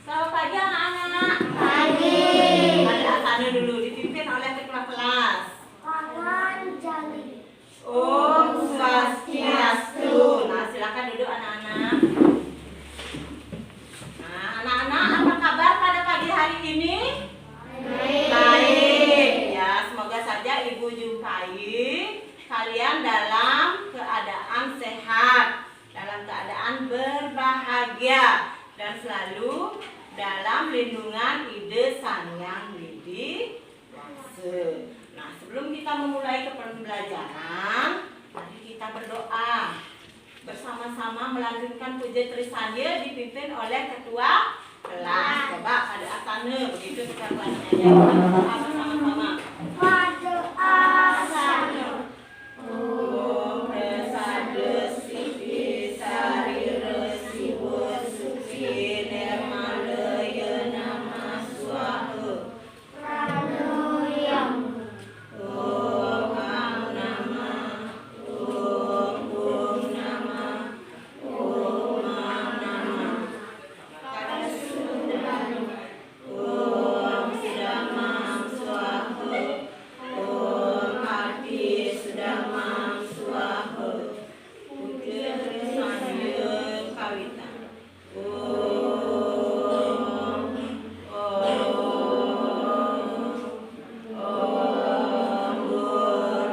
Selamat pagi anak-anak. Pagi. Ada sana dulu dipimpin oleh ketua kelas. Pangan Jali. Om Swastiastu. Nah, silakan duduk anak-anak. Nah, anak-anak apa kabar pada pagi hari ini? Baik. Ya, semoga saja Ibu jumpai kalian dalam keadaan sehat, dalam keadaan berbahagia, dan selalu dalam lindungan Ide Sang Hyang Widi Wase. Nah, sebelum kita memulai pembelajaran, mari kita berdoa bersama-sama melanjutkan puja Trisanya dipimpin oleh ketua kelas. Coba ada asana begitu ketua kelasnya ya. Kita berdoa bersama-sama. Berdoa sana. Om Prasada Siddhi Sari Resi Suci Nirmalaya Namah Swaha. Pranayam. Om Am Namah. Om Namah. Om Am Namah. Pada Sudam. Om Sidamam Swaha. Om Hati Sudamam Swaha. Puja Trisanya Kawita. Om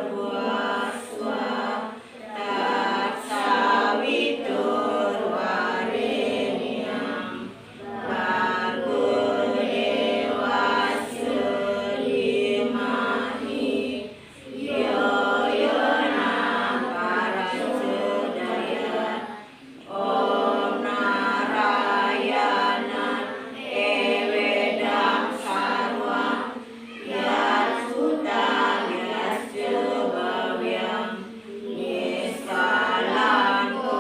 Bhurvaswa Tatsavitur Varenyam Bhargo Devasya Dhimahi Yo Yona Prachodayat. Om Narayana Evedam Sarva Yat Sutam Yasya Bhavyam Niskalanto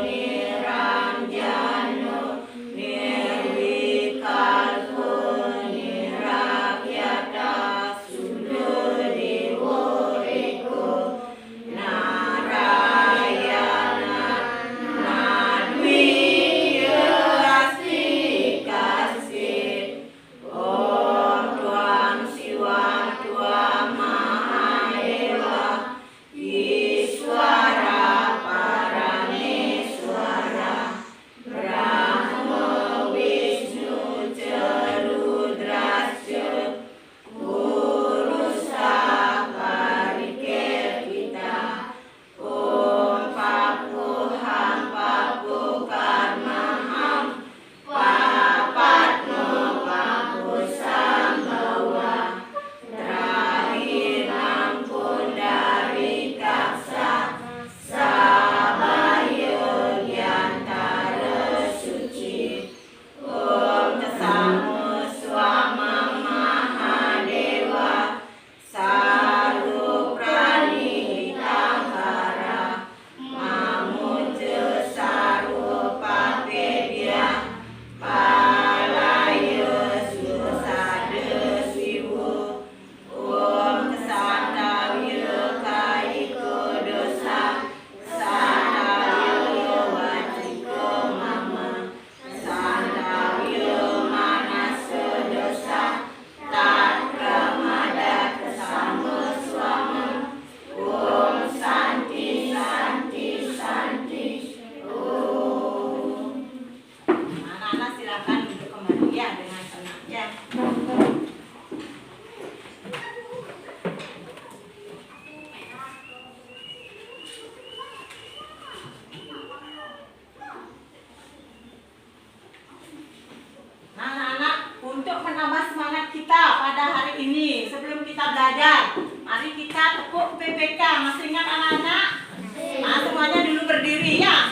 Niranjano Nirvikalpo Nirakyata Sudadewo Eko Narayana Nadwiya Astikasih. Om Tuam Siwam Tuam Mahadewa Iswara Parameswara Brahma Vishnu Charudrasya Purusa Parikirtita. Om Papuham Papu Karmaham Papatno Papu Sambhawa Terakhir ampun dari kaksa Sabaya Gyantara Suci. Om Kesamo Swama Mahadewa Saruprani Hitahara Mamuja Sarupapedya Palaya Susada Siwu. Om Kesantavya Kaiko Dosa Santavya Waciko Mama Santavya Manasa Dosa Tatramada Kesama Swama. Om Santi Santi Santi. Om. Anak-anak silakan duduk kembali ya dengan tenang ya. Nah, anak-anak, untuk menambah semangat kita pada hari ini sebelum kita belajar, mari kita tepuk PPK. Masih ingat anak-anak? Nah, semuanya dulu berdiri ya.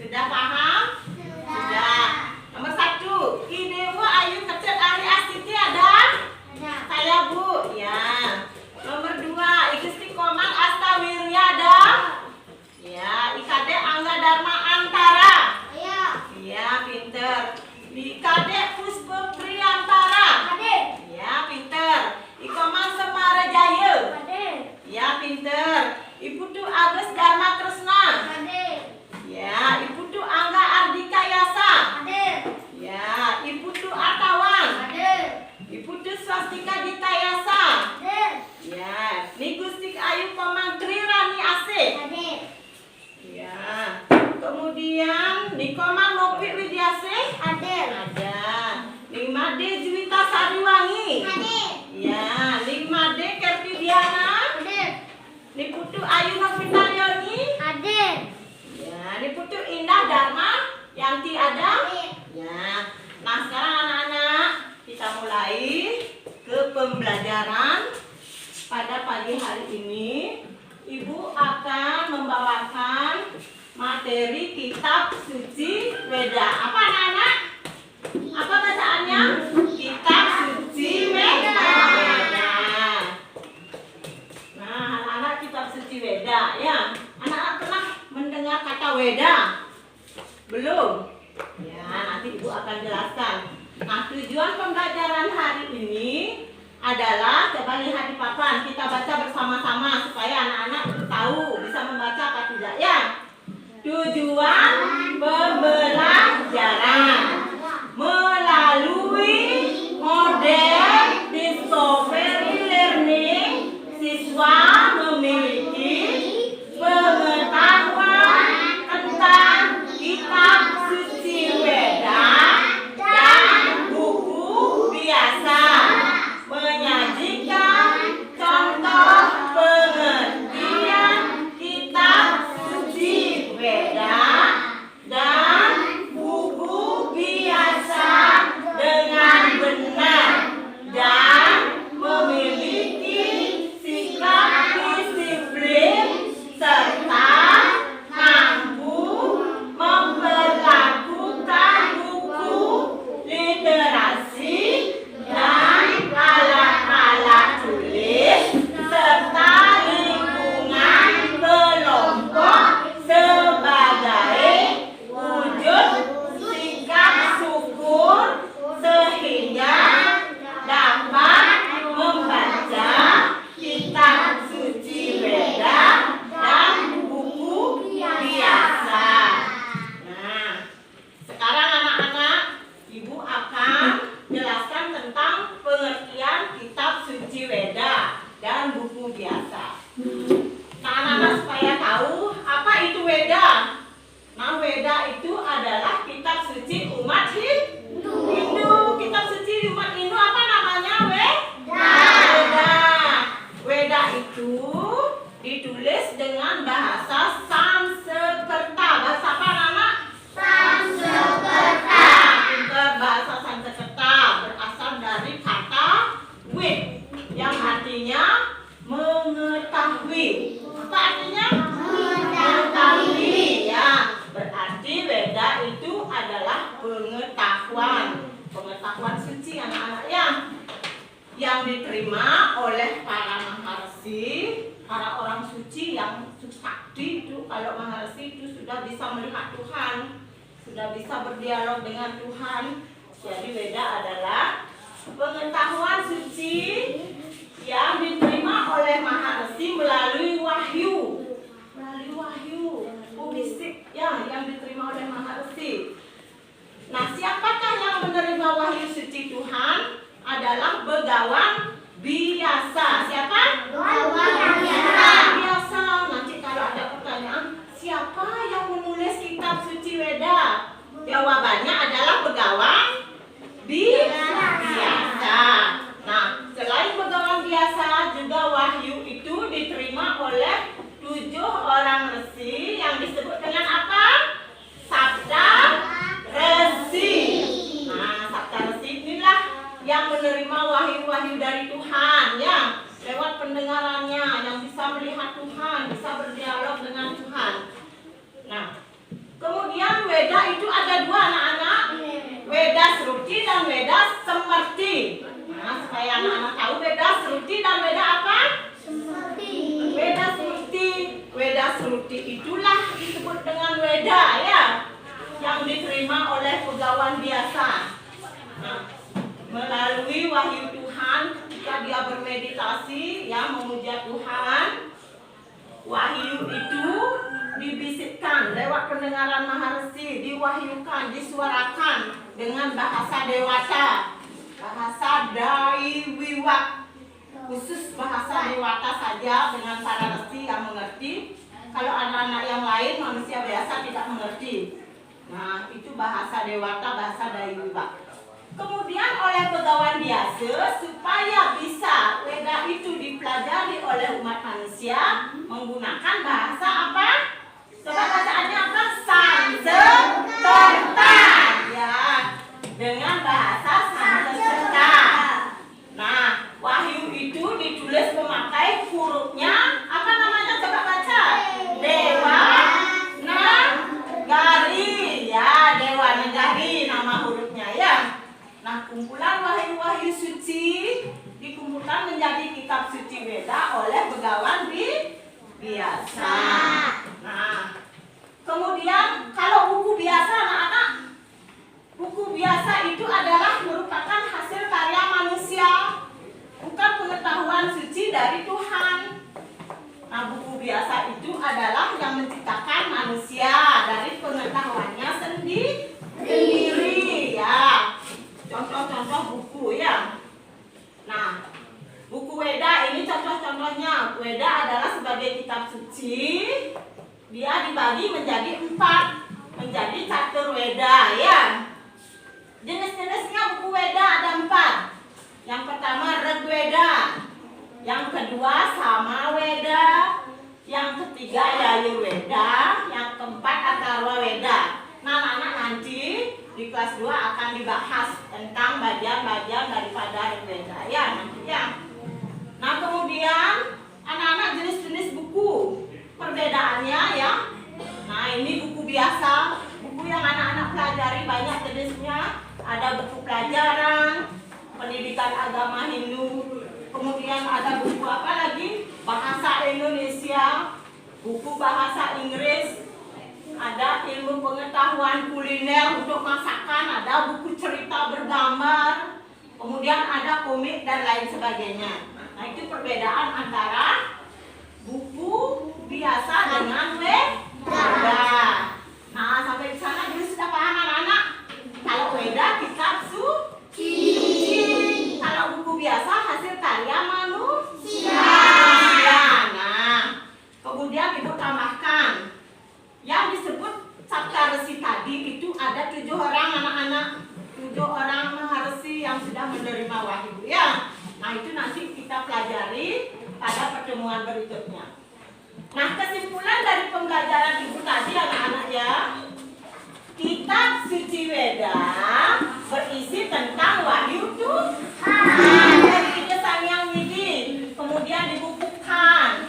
Sudah paham? Sudah. Nomor 1, Idewa Ayu Kecet Ari Astiti ada? Saya Bu. Ya. Nomor 2, Igusti Komang Asta Wirya ada? Ya. Ikade Angga Dharma Antara. Ya, pinter. Ikade Puspa Priantara. Ya, pinter. Ikomang Semara Jaya. Ya, pinter. Ibu tu Agus Dharma Kresna. Ya, Ibu tu Angga Ardika Yasa. Ya, Ibu tu Artawan. Ibu tu Swastika Dita Yasa. Ya, ni Gusti Ayu Komang Tri Rani Asih. Ya. Kemudian ni Komang Nopi Widyasih. Ada. Ni Made Juwita Sariwangi. Ya, ni Made Kerti Diana. Ni Putu Ayu Novita Yoni. Ya, ni Putu Indah Dharma Yanti ada. Ya. Nah, sekarang anak-anak kita mulai ke pembelajaran. Pada pagi hari ini Ibu akan membawakan materi kitab suci Weda. Apa anak-anak? Apa bacaannya? Kitab suci Weda. Nah, anak-anak kitab suci Weda ya. Anak-anak pernah mendengar kata Weda? Belum? Ya, nanti Ibu akan jelaskan. Nah, tujuan pembelajaran hari ini adalah, coba lihat di papan, kita baca bersama-sama supaya anak-anak tahu bisa membaca apa tidak ya. Tujuan pembelajaran melalui model discovery learning, siswa memiliki pengetahuan tentang kitab suci Weda dan buku biasa, menyajikan contoh pengertian kitab suci Weda dan buku biasa dengan benar dan memiliki sikap disiplin serta mampu memperlakukan buku literasi dan alat-alat tulis serta lingkungan kelompok sebagai wujud sikap syukur sehingga dapat membaca kitab suci Weda dan buku biasa. Nah, sekarang anak-anak, Ibu akan jelaskan tentang pengertian kitab suci Weda dan buku biasa. Nah, anak-anak supaya tahu apa itu Weda. Nah, Weda itu adalah kitab suci umat Hindu. Kitab suci umat Hindu apa namanya? Weda. Weda itu ditulis dengan bahasa Sanskerta. Bahasa apa anak-anak? Sanskerta. Pintar, bahasa Sanskerta berasal dari kata wid yang artinya mengetahui. Apa artinya? Mengetahui ya. Berarti Weda itu adalah pengetahuan. Pengetahuan suci anak-anak ya. Yang diterima oleh para maharsi, para orang suci yang sakti itu. Kalau maharsi itu sudah bisa melihat Tuhan, sudah bisa berdialog dengan Tuhan. Jadi Weda adalah pengetahuan suci yang diterima oleh maharsi melalui wahyu. Melalui wahyu, bisik ya, yang diterima oleh maharsi. Nah, siapakah yang menerima wahyu suci Tuhan? Adalah begawan biasa. Siapa? Begawan biasa. Nanti kalau ada pertanyaan, siapa yang menulis kitab suci Weda? Jawabannya adalah begawan biasa. Nah, selain begawan biasa, juga wahyu itu diterima oleh 7 orang resi yang disebut dengan apa? Sabda resi. Nah, sabda resi inilah yang menerima wahyu-wahyu dari Tuhan ya, lewat pendengarannya, yang bisa melihat Tuhan, bisa berdialog dengan Tuhan. Nah, kemudian Seruti dan Weda semerti. Nah, supaya anak-anak tahu Weda seruti dan Weda apa? Seperti. Weda seruti. Weda seruti itulah disebut dengan Weda ya, yang diterima oleh pegawai biasa. Nah, melalui wahyu Tuhan ketika dia bermeditasi ya memuja Tuhan, wahyu itu dibisikkan lewat pendengaran maharsi, diwahyukan, disuarakan dengan bahasa dewata, bahasa daiwiwak, khusus bahasa dewata saja dengan para resi yang mengerti. Kalau anak-anak yang lain manusia biasa tidak mengerti. Nah, itu bahasa dewata, bahasa daiwiwak. Kemudian oleh pegawai biasa supaya bisa Weda itu dipelajari oleh umat manusia menggunakan bahasa apa? Coba bacaannya apa? Sanskerta. Ya, dengan bahasa Sanskerta. Nah, wahyu itu ditulis memakai hurufnya apa namanya? Coba baca. Dewa Nagari. Ya, Dewa Nagari nama hurufnya ya. Nah, kumpulan wahyu-wahyu suci dikumpulkan menjadi kitab suci Weda oleh begawan biasa. Nah, kemudian kalau buku biasa anak-anak, buku biasa itu adalah merupakan hasil karya manusia, bukan pengetahuan suci dari Tuhan. Nah, buku biasa itu adalah yang menciptakan manusia dari pengetahuannya sendiri ya. Contoh-contoh buku ya. Nah, buku Weda ini contoh-contohnya. Weda adalah sebagai kitab suci. Dia dibagi menjadi 4, menjadi catur Weda ya. Jenis-jenisnya buku Weda ada 4. Yang pertama Rigweda, yang kedua Samaweda, yang ketiga Yajurweda, yang keempat Atharwa Weda. Nah, anak-anak nanti di kelas 2 akan dibahas tentang bagian-bagian daripada Rigweda ya nanti ya. Nah, kemudian anak-anak jenis-jenis buku perbedaannya ya. Nah, ini buku biasa, buku yang anak-anak pelajari banyak jenisnya. Ada buku pelajaran, pendidikan agama Hindu. Kemudian ada buku apa lagi? Bahasa Indonesia, buku bahasa Inggris. Ada ilmu pengetahuan kuliner untuk masakan, ada buku cerita bergambar, kemudian ada komik dan lain sebagainya. Nah, itu perbedaan antara buku biasa dengan Weda. Nah, sampai di sana dulu sudah paham anak-anak? Kalau Weda kitab suci, kalau buku biasa hasil karya manusia. Nah, kemudian ibu tambahkan. Yang disebut Saptarsi tadi itu ada 7 orang anak-anak, 7 orang maharsi yang sudah menerima wahyu ya. Nah, itu nanti kita pelajari pada pertemuan berikutnya. Nah, kesimpulan dari pembelajaran ibu tadi anak-anak ya, kitab suci Weda berisi tentang wahyu Tuhan dari Ida Sangyang Widi, kemudian dibukukan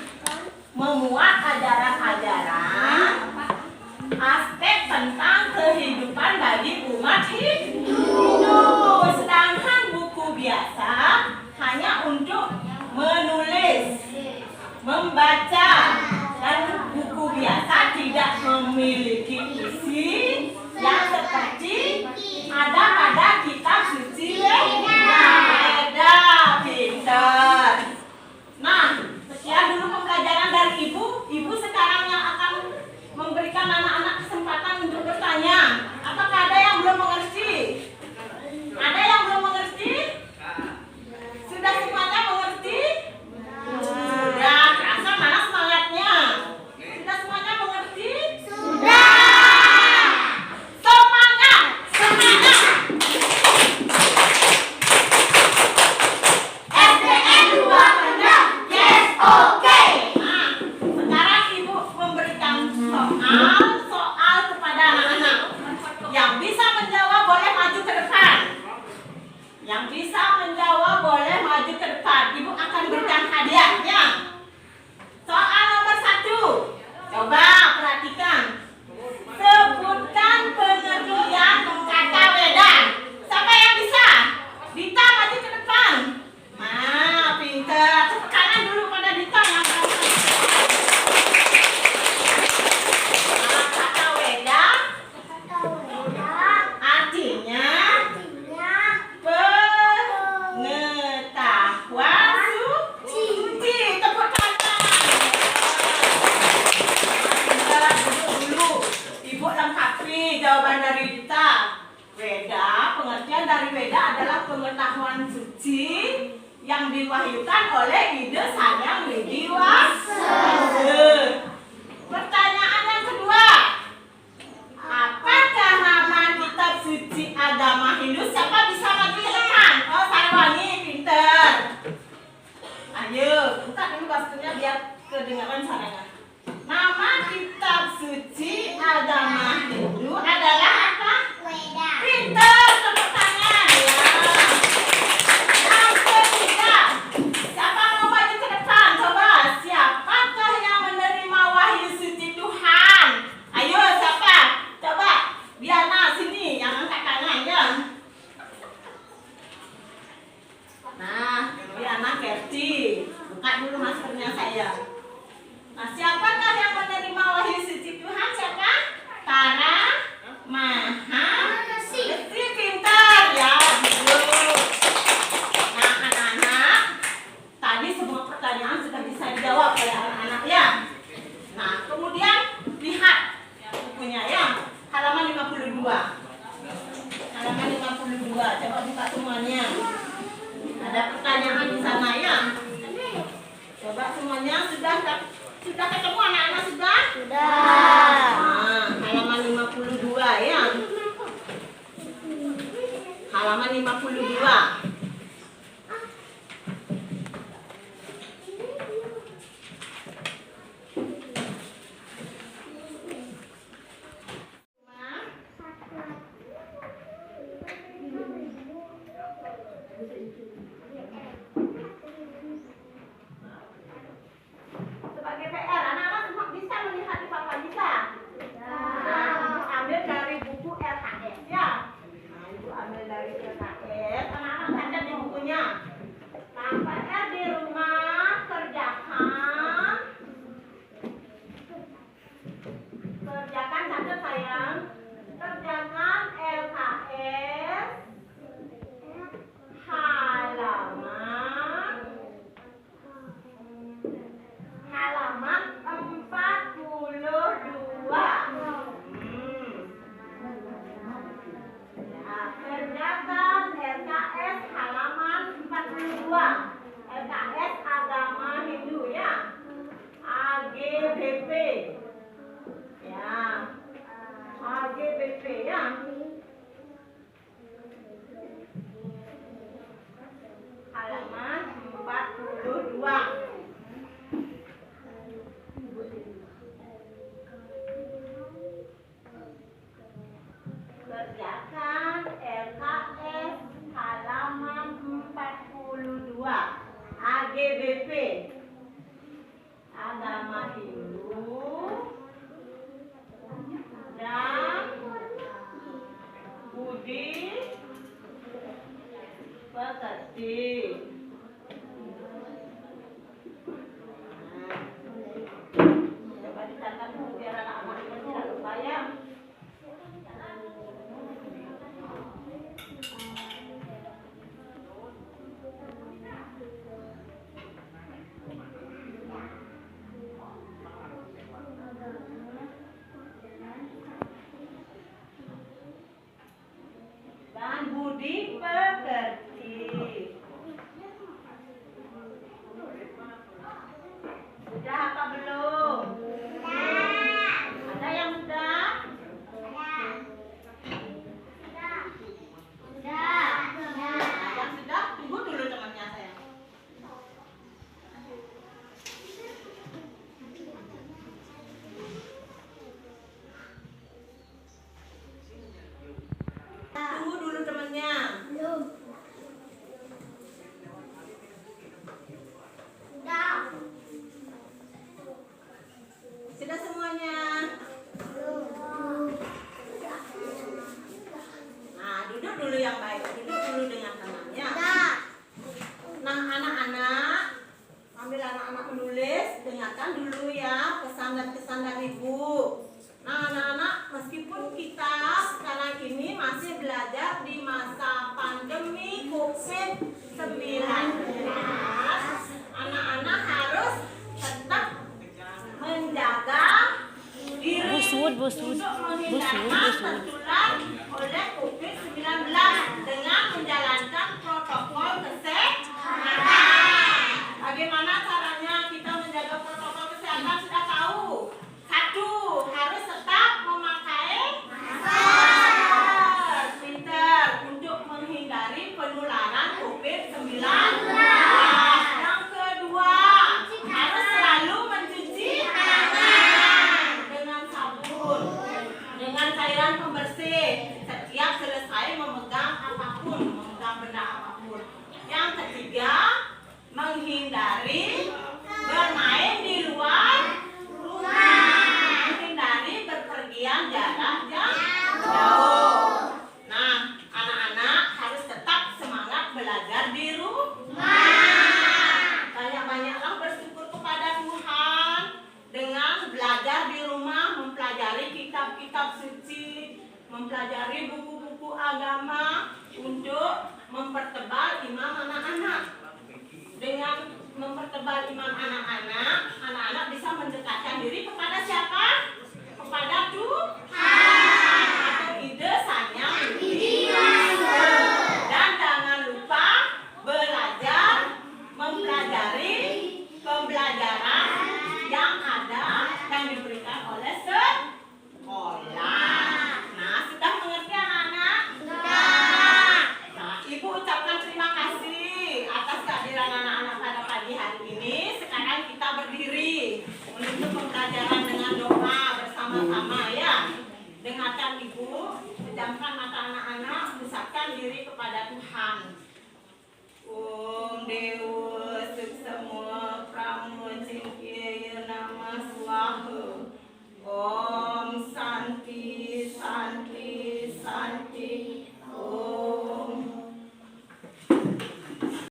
memuat ajaran-ajaran aspek tentang kehidupan bagi umat Hindu. Sedangkan buku biasa hanya untuk menulis, membaca, dan buku biasa tidak memiliki isi yang seperti ada pada kitab suci Weda. Pintar. Nah, sekian dulu pembelajaran dari ibu. Ibu sekarang yang akan memberikan anak-anak kesempatan untuk bertanya. Apakah ada yang belum mengerti? Weda, pengertian dari Weda adalah pengetahuan suci yang diwahyukan oleh Ide Sang Yang Widi Wasa. Pertanyaan yang kedua, apakah nama kitab suci agama Hindu? Siapa bisa maju ke depan? Oh, Sarwani, pinter. Ayo, buka dulu waktunya biar kedengaran suaranya. Nama kitab suci agama Hindu adalah apa? Weda. Pinter, tepuk tangan ya. Yang ketiga, siapa mau maju ke depan? Coba, siapakah yang menerima wahyu suci Tuhan? Ayo, siapa? Coba, Diana sini, yang angkat tangan ya. Nah, Diana Kerti, buka dulu maskernya saya. Nah, siapakah yang menerima wahyu suci Tuhan? Siapa? Tara Maha Resi, pintar ya. Nah, anak-anak, tadi semua pertanyaan sudah bisa dijawab oleh anak-anak ya. Nah, kemudian lihat bukunya ya, halaman 52. Halaman 52, coba buka semuanya. Ada pertanyaan di sana ya. Coba semuanya sudah ketemu anak-anak sudah? Sudah. Nah, halaman 52 ya. Halaman 52. Sebagai PR, anak-anak semua bisa melihat di papan, bisa? Nah, Ibu ambil dari buku LKS ya. Nah, Ibu ambil dari LKS. Anak-anak catat di bukunya. Nah, PR di rumah kerjakan catat sayang. Kerjakan LKS halaman 42. Ya, kerjakan LKS halaman 42. LKS agama Hindu ya. AGBP. Ya. AGBP ya. Halaman 42. Kerjakan LKS halaman 42. AGBP agama Hindu dan budi pekerti. Coba dicatat biar anak-anak tidak lupa ya. Dan budi pekerti. Sudah apa belum? Ada yang sudah? Nah, yang sudah tunggu dulu temannya sayang. Tunggu dulu temannya. Belum. Sudah semuanya. Nah, duduk dulu yang baik. Duduk dulu dengan tenangnya. Nah, anak-anak, ambil anak-anak menulis, dengarkan dulu ya pesan dan kesan dari Ibu. Nah, anak-anak, meskipun kita sekarang ini masih belajar di masa pandemi COVID-19, anak-anak harus tetap menjaga diri untuk menghindari tertular oleh COVID-19 dengan menjalankan protokol kesehatan. Bagaimana caranya kita menjaga protokol kesehatan? Sudah tahu. 1, harus tetap memakai masker. Pinter, untuk menghindari penularan COVID-19. Yang kedua, harus selalu mencuci tangan dengan sabun, dengan cairan pembersih setiap selesai memegang apapun, memegang benda apapun. Yang ketiga, menghindari bermain di luar rumah, menghindari berpergian jarak jauh. Nah, anak-anak harus tetap semangat belajar di rumah. Banyak-banyaklah bersyukur kepada Tuhan dengan belajar di rumah, mempelajari kitab-kitab suci, mempelajari buku-buku agama untuk mempertebal iman anak-anak. Dengan mempertebal iman anak-anak, anak-anak bisa mendekatkan diri kepada siapa? Kepada Tuhan. Atau ide sanyang dan jangan lupa belajar, mempelajari pembelajaran yang ada dan diberikan oleh sekolah. Nah, sudah mengerti anak-anak? Nah, Ibu ucapkan terima kasih atas kehadiran anak-anak pada pagi hari ini. Sekarang kita berdiri menutup pembelajaran dengan doa bersama-sama ya. Dengarkan Ibu, pejamkan mata anak.